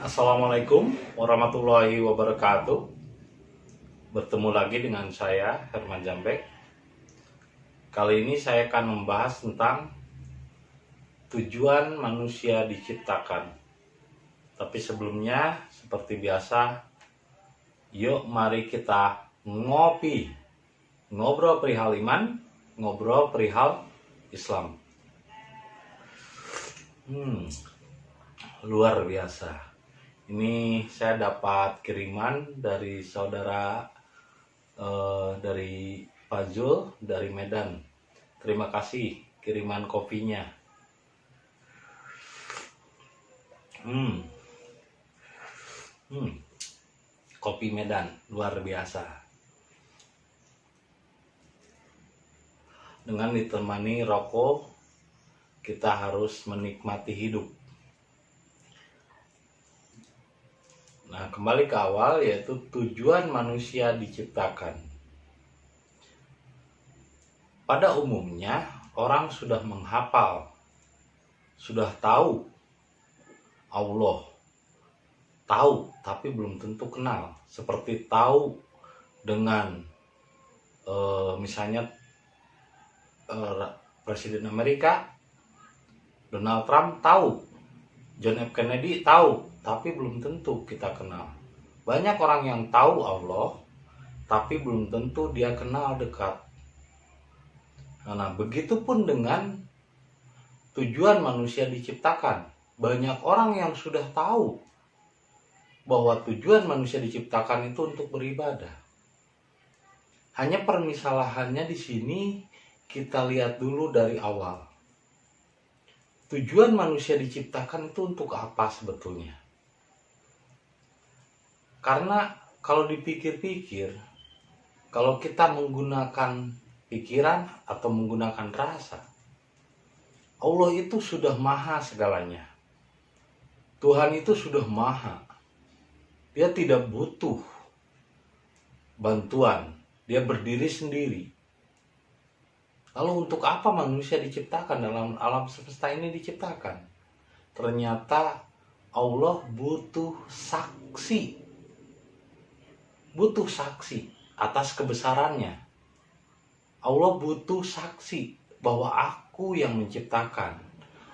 Assalamualaikum warahmatullahi wabarakatuh. Bertemu lagi dengan saya Herman Jambek. Kali ini saya akan membahas tentang tujuan manusia diciptakan. Tapi sebelumnya seperti biasa, yuk mari kita ngopi. Ngobrol perihal iman, ngobrol perihal Islam. Luar biasa. Ini saya dapat kiriman dari saudara dari Pak Jul dari Medan. Terima kasih kiriman kopinya. Kopi Medan luar biasa. Dengan ditemani rokok, kita harus menikmati hidup. Nah, kembali ke awal, yaitu tujuan manusia diciptakan. Pada umumnya, orang sudah menghafal, sudah tahu Allah. Tahu, tapi belum tentu kenal. Seperti tahu dengan misalnya Presiden Amerika, Donald Trump tahu, John F. Kennedy tahu, tapi belum tentu kita kenal. Banyak orang yang tahu Allah, tapi belum tentu dia kenal dekat. Nah, begitupun dengan tujuan manusia diciptakan. Banyak orang yang sudah tahu bahwa tujuan manusia diciptakan itu untuk beribadah. Hanya permasalahannya di sini kita lihat dulu dari awal. Tujuan manusia diciptakan itu untuk apa sebetulnya? Karena kalau dipikir-pikir, kalau kita menggunakan pikiran atau menggunakan rasa, Allah itu sudah maha segalanya. Tuhan itu sudah maha. Dia tidak butuh bantuan. Dia berdiri sendiri. Lalu untuk apa manusia diciptakan dalam alam semesta ini diciptakan? Ternyata Allah butuh saksi. Butuh saksi atas kebesarannya. Allah butuh saksi bahwa aku yang menciptakan.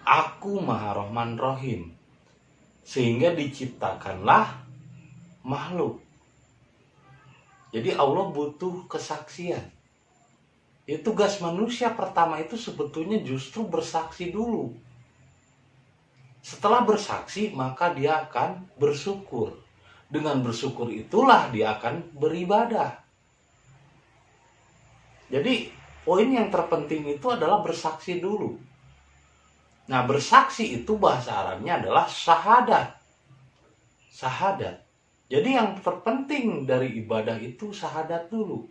Aku Maha Rahman Rahim. Sehingga diciptakanlah makhluk. Jadi Allah butuh kesaksian. Ya, tugas manusia pertama itu sebetulnya justru bersaksi dulu. Setelah bersaksi, maka dia akan bersyukur. Dengan bersyukur itulah dia akan beribadah. Jadi, poin yang terpenting itu adalah bersaksi dulu. Nah, bersaksi itu bahasa Arabnya adalah syahadat. Syahadat. Jadi yang terpenting dari ibadah itu syahadat dulu.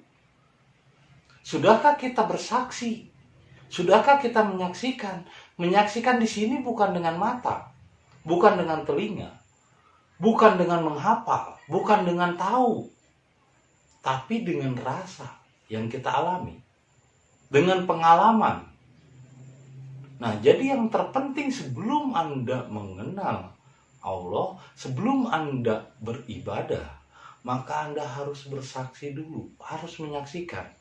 Sudahkah kita bersaksi? Sudahkah kita menyaksikan? Menyaksikan di sini bukan dengan mata, bukan dengan telinga, bukan dengan menghafal, bukan dengan tahu, tapi dengan rasa yang kita alami, dengan pengalaman. Nah, jadi yang terpenting sebelum Anda mengenal Allah, sebelum Anda beribadah, maka Anda harus bersaksi dulu, harus menyaksikan.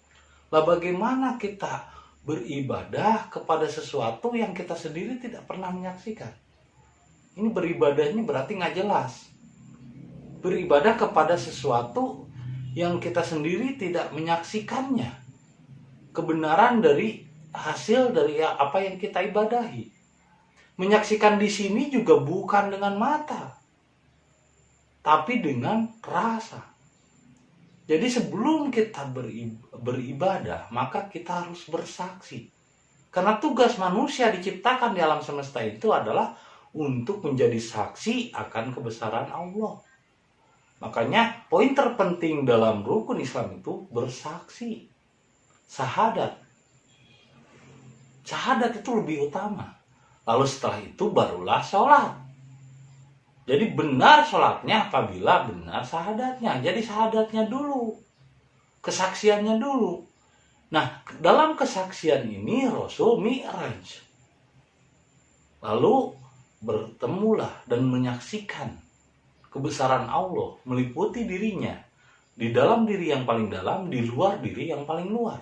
Lah bagaimana kita beribadah kepada sesuatu yang kita sendiri tidak pernah menyaksikan? Ini beribadahnya berarti nggak jelas. Beribadah kepada sesuatu yang kita sendiri tidak menyaksikannya. Kebenaran dari hasil dari apa yang kita ibadahi. Menyaksikan di sini juga bukan dengan mata, tapi dengan rasa. Jadi sebelum kita beribadah, maka kita harus bersaksi. Karena tugas manusia diciptakan di alam semesta itu adalah untuk menjadi saksi akan kebesaran Allah. Makanya poin terpenting dalam rukun Islam itu bersaksi. Syahadat. Syahadat itu lebih utama. Lalu setelah itu barulah sholat. Jadi benar sholatnya apabila benar syahadatnya. Jadi syahadatnya dulu. Kesaksiannya dulu. Nah, dalam kesaksian ini Rasul Mi'raj. Lalu bertemulah dan menyaksikan kebesaran Allah meliputi dirinya, di dalam diri yang paling dalam, di luar diri yang paling luar.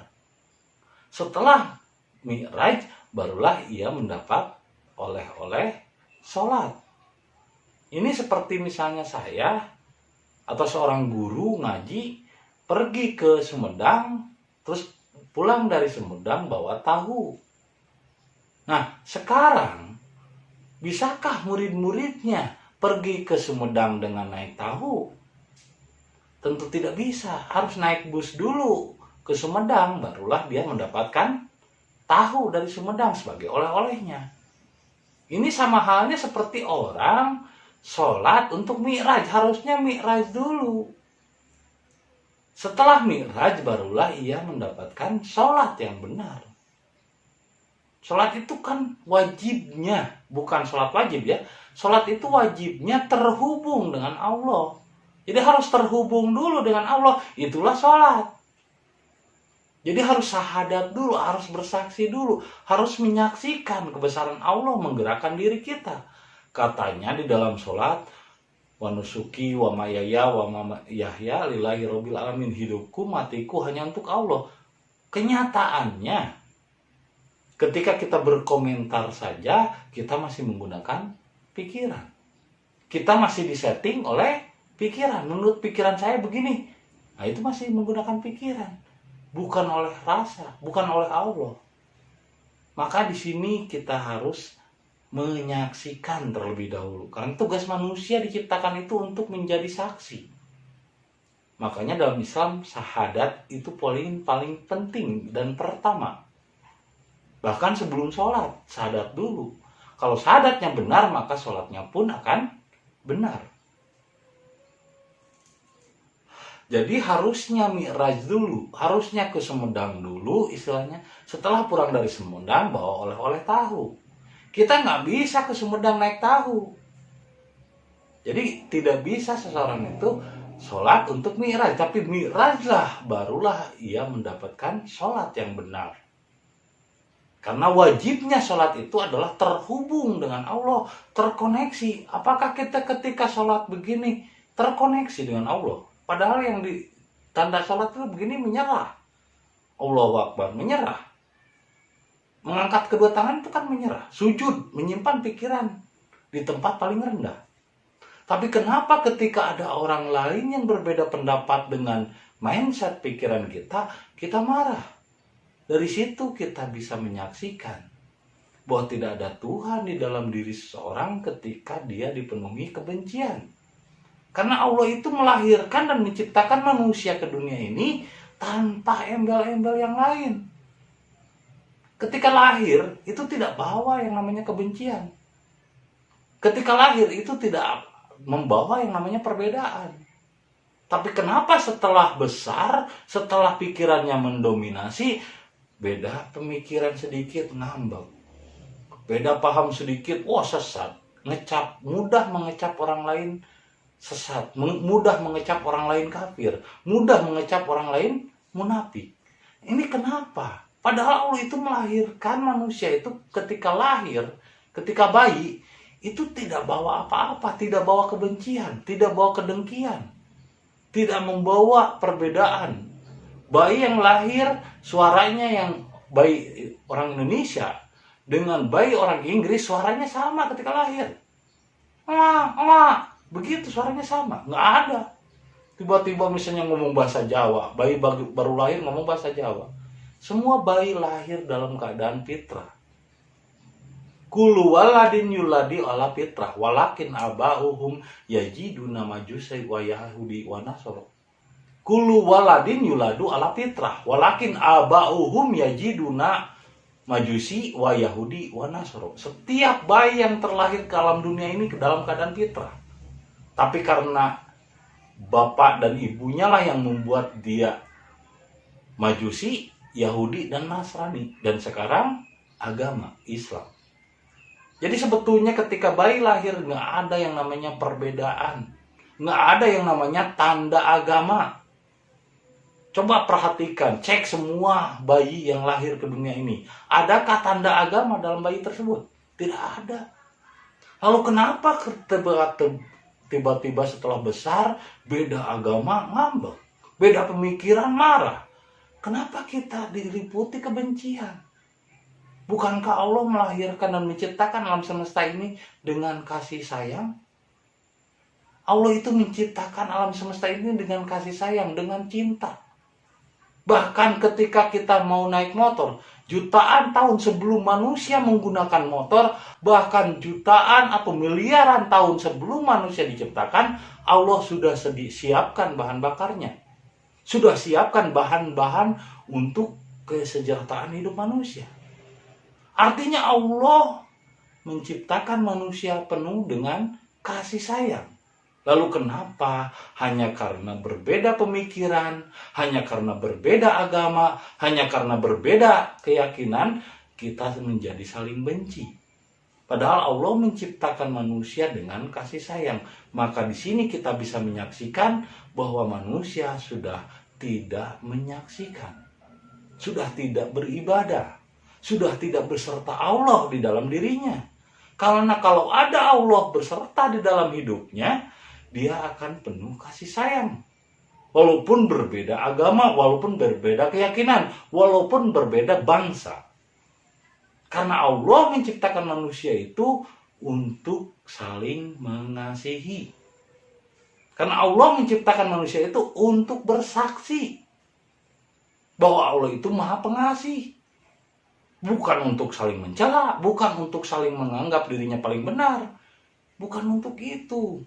Setelah Mi'raj, barulah ia mendapat oleh-oleh sholat. Ini seperti misalnya saya atau seorang guru ngaji pergi ke Sumedang, terus pulang dari Sumedang bawa tahu. Nah, sekarang bisakah murid-muridnya pergi ke Sumedang dengan naik tahu? Tentu tidak bisa, harus naik bus dulu ke Sumedang, barulah dia mendapatkan tahu dari Sumedang sebagai oleh-olehnya. Ini sama halnya seperti orang sholat untuk Mi'raj, harusnya Mi'raj dulu. Setelah Mi'raj barulah ia mendapatkan sholat yang benar. Sholat itu kan wajibnya, bukan sholat wajib ya. Sholat itu wajibnya terhubung dengan Allah. Jadi harus terhubung dulu dengan Allah, itulah sholat. Jadi harus syahadat dulu, harus bersaksi dulu, harus menyaksikan kebesaran Allah menggerakkan diri kita. Katanya di dalam sholat, wa nusuki wa mayaya wa yahya lillahi rabbil alamin, hidupku matiku hanya untuk Allah. Kenyataannya ketika kita berkomentar saja, kita masih menggunakan pikiran. Kita masih disetting oleh pikiran. Menurut pikiran saya begini. Nah, itu masih menggunakan pikiran, bukan oleh rasa, bukan oleh Allah. Maka di sini kita harus menyaksikan terlebih dahulu. Karena tugas manusia diciptakan itu untuk menjadi saksi. Makanya dalam Islam syahadat itu paling penting dan pertama. Bahkan sebelum sholat, syahadat dulu. Kalau syahadatnya benar, maka sholatnya pun akan benar. Jadi harusnya Mi'raj dulu, harusnya ke Sumedang dulu istilahnya. Setelah pulang dari Sumedang bawa oleh-oleh tahu. Kita nggak bisa ke Sumedang naik tahu. Jadi tidak bisa seseorang itu sholat untuk Mi'raj. Tapi Mi'raj lah, barulah ia mendapatkan sholat yang benar. Karena wajibnya sholat itu adalah terhubung dengan Allah, terkoneksi. Apakah kita ketika sholat begini terkoneksi dengan Allah? Padahal yang di tanda sholat itu begini menyerah. Allahu Akbar, menyerah. Mengangkat kedua tangan itu kan menyerah. Sujud, menyimpan pikiran di tempat paling rendah. Tapi kenapa ketika ada orang lain yang berbeda pendapat dengan mindset pikiran kita, kita marah? Dari situ kita bisa menyaksikan bahwa tidak ada Tuhan di dalam diri seseorang ketika dia dipenuhi kebencian. Karena Allah itu melahirkan dan menciptakan manusia ke dunia ini tanpa embel-embel yang lain. Ketika lahir, itu tidak bawa yang namanya kebencian. Ketika lahir, itu tidak membawa yang namanya perbedaan. Tapi kenapa setelah besar, setelah pikirannya mendominasi, beda pemikiran sedikit, ngambek. Beda paham sedikit, wah sesat. Ngecap, mudah mengecap orang lain sesat. Mudah mengecap orang lain kafir. Mudah mengecap orang lain munafik. Ini kenapa? Padahal Allah itu melahirkan manusia itu ketika lahir, ketika bayi, itu tidak bawa apa-apa, tidak bawa kebencian, tidak bawa kedengkian, tidak membawa perbedaan. Bayi yang lahir, suaranya yang bayi orang Indonesia dengan bayi orang Inggris, suaranya sama ketika lahir. Begitu suaranya sama, nggak ada. Tiba-tiba misalnya ngomong bahasa Jawa, bayi baru lahir ngomong bahasa Jawa. Semua bayi lahir dalam keadaan fitrah. Kullu waladin yuladi ala fitrah, walakin aba'uhum yajiduna majusai wa yahudi wa nasoro. Kullu waladin yuladu ala fitrah, walakin aba'uhum yajiduna majusi wa yahudi wa nasoro. Setiap bayi yang terlahir ke alam dunia ini ke dalam keadaan fitrah. Tapi karena bapak dan ibunya lah yang membuat dia majusi, Yahudi dan Nasrani, dan sekarang agama Islam. Jadi sebetulnya ketika bayi lahir nggak ada yang namanya perbedaan, nggak ada yang namanya tanda agama. Coba perhatikan, cek semua bayi yang lahir ke dunia ini, adakah tanda agama dalam bayi tersebut? Tidak ada. Lalu kenapa tiba-tiba setelah besar, beda agama ngambek, beda pemikiran marah. Kenapa kita diliputi kebencian? Bukankah Allah melahirkan dan menciptakan alam semesta ini dengan kasih sayang? Allah itu menciptakan alam semesta ini dengan kasih sayang, dengan cinta. Bahkan ketika kita mau naik motor, jutaan tahun sebelum manusia menggunakan motor, bahkan jutaan atau miliaran tahun sebelum manusia diciptakan, Allah sudah siapkan bahan bakarnya. Sudah siapkan bahan-bahan untuk kesejahteraan hidup manusia. Artinya Allah menciptakan manusia penuh dengan kasih sayang. Lalu kenapa? Hanya karena berbeda pemikiran, hanya karena berbeda agama, hanya karena berbeda keyakinan, kita menjadi saling benci. Padahal Allah menciptakan manusia dengan kasih sayang. Maka di sini kita bisa menyaksikan bahwa manusia sudah tidak menyaksikan, sudah tidak beribadah, sudah tidak berserta Allah di dalam dirinya. Karena kalau ada Allah berserta di dalam hidupnya, dia akan penuh kasih sayang. Walaupun berbeda agama, walaupun berbeda keyakinan, walaupun berbeda bangsa. Karena Allah menciptakan manusia itu untuk saling mengasihi. Karena Allah menciptakan manusia itu untuk bersaksi bahwa Allah itu Maha Pengasih. Bukan untuk saling mencela, bukan untuk saling menganggap dirinya paling benar. Bukan untuk itu.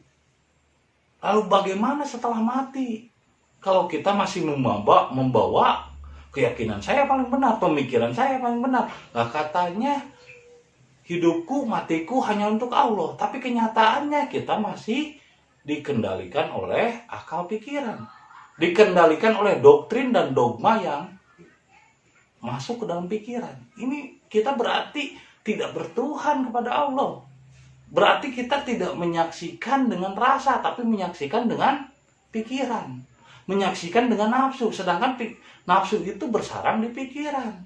Lalu bagaimana setelah mati? Kalau kita masih membawa keyakinan saya paling benar, pemikiran saya paling benar. Nah, katanya hidupku, matiku hanya untuk Allah. Tapi kenyataannya kita masih dikendalikan oleh akal pikiran. Dikendalikan oleh doktrin dan dogma yang masuk ke dalam pikiran. Ini kita berarti tidak bertuhan kepada Allah. Berarti kita tidak menyaksikan dengan rasa, tapi menyaksikan dengan pikiran. Menyaksikan dengan nafsu, sedangkan nafsu itu bersarang di pikiran.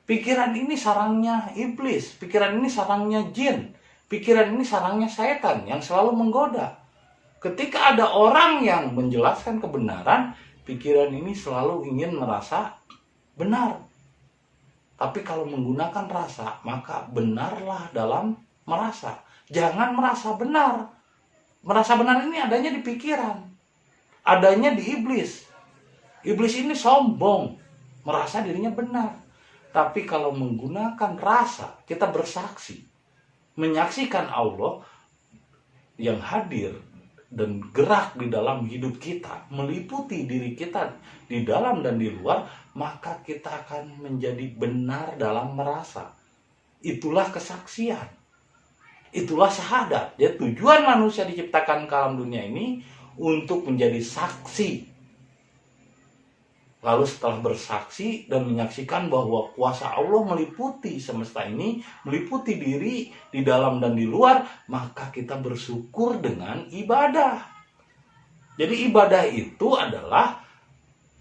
Pikiran ini sarangnya iblis, pikiran ini sarangnya jin, pikiran ini sarangnya setan yang selalu menggoda. Ketika ada orang yang menjelaskan kebenaran, pikiran ini selalu ingin merasa benar. Tapi kalau menggunakan rasa, maka benarlah dalam merasa. Jangan merasa benar. Merasa benar ini adanya di pikiran. Adanya di iblis. Iblis ini sombong. Merasa dirinya benar. Tapi kalau menggunakan rasa, kita bersaksi. Menyaksikan Allah yang hadir dan gerak di dalam hidup kita. Meliputi diri kita di dalam dan di luar. Maka kita akan menjadi benar dalam merasa. Itulah kesaksian. Itulah syahadat. Ya, tujuan manusia diciptakan ke alam dunia ini untuk menjadi saksi. Lalu setelah bersaksi dan menyaksikan bahwa kuasa Allah meliputi semesta ini, meliputi diri di dalam dan di luar, maka kita bersyukur dengan ibadah. Jadi ibadah itu adalah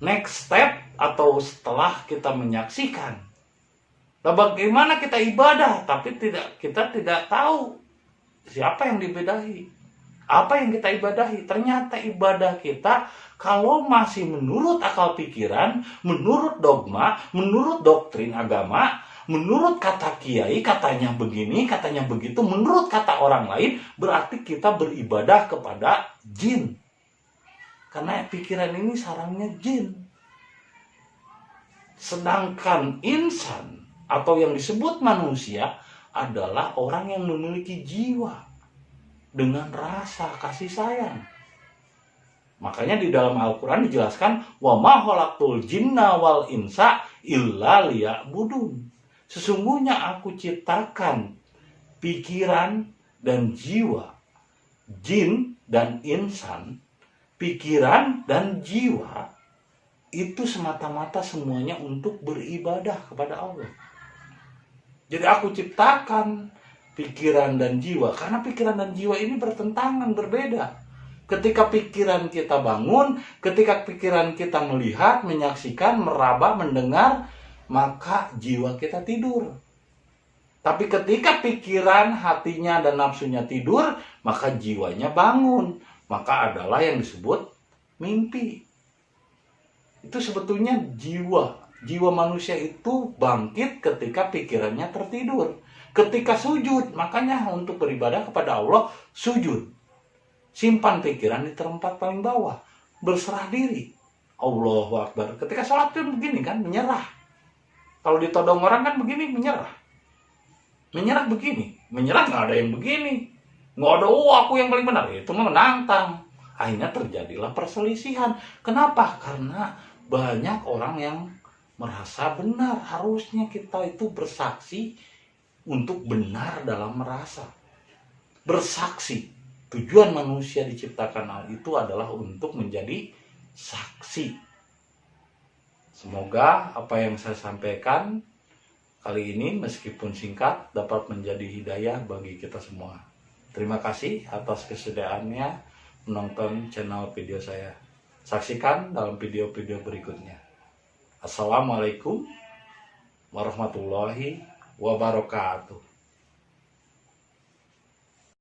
next step atau setelah kita menyaksikan. Nah, bagaimana kita ibadah tapi kita tidak tahu siapa yang diibadahi, apa yang kita ibadahi. Ternyata ibadah kita kalau masih menurut akal pikiran, menurut dogma, menurut doktrin agama, menurut kata kiai, katanya begini, katanya begitu, menurut kata orang lain, berarti kita beribadah kepada jin. Karena pikiran ini sarangnya jin. Sedangkan insan atau yang disebut manusia adalah orang yang memiliki jiwa dengan rasa kasih sayang. Makanya di dalam Al-Quran dijelaskan wa ma khalaqtul jinna wal insa illa liya'budun. Sesungguhnya aku ciptakan pikiran dan jiwa, jin dan insan, pikiran dan jiwa itu semata-mata semuanya untuk beribadah kepada Allah. Jadi aku ciptakan pikiran dan jiwa, karena pikiran dan jiwa ini bertentangan, berbeda. Ketika pikiran kita bangun, ketika pikiran kita melihat, menyaksikan, meraba, mendengar, maka jiwa kita tidur. Tapi ketika pikiran, hatinya, dan nafsunya tidur, maka jiwanya bangun. Maka adalah yang disebut mimpi. Itu sebetulnya jiwa. Jiwa manusia itu bangkit ketika pikirannya tertidur. Ketika sujud, makanya untuk beribadah kepada Allah, sujud. Simpan pikiran di tempat paling bawah. Berserah diri. Allahu Akbar. Ketika sholat pun begini kan, menyerah. Kalau ditodong orang kan begini, menyerah. Menyerah begini. Menyerah nggak ada yang begini. Nggak ada, aku yang paling benar. Itu mah menantang. Akhirnya terjadilah perselisihan. Kenapa? Karena banyak orang yang merasa benar. Harusnya kita itu bersaksi untuk benar dalam merasa. Bersaksi. Tujuan manusia diciptakan itu adalah untuk menjadi saksi. Semoga apa yang saya sampaikan kali ini meskipun singkat dapat menjadi hidayah bagi kita semua. Terima kasih atas kesediaannya menonton channel video saya. Saksikan dalam video-video berikutnya. Assalamualaikum warahmatullahi wabarakatuh.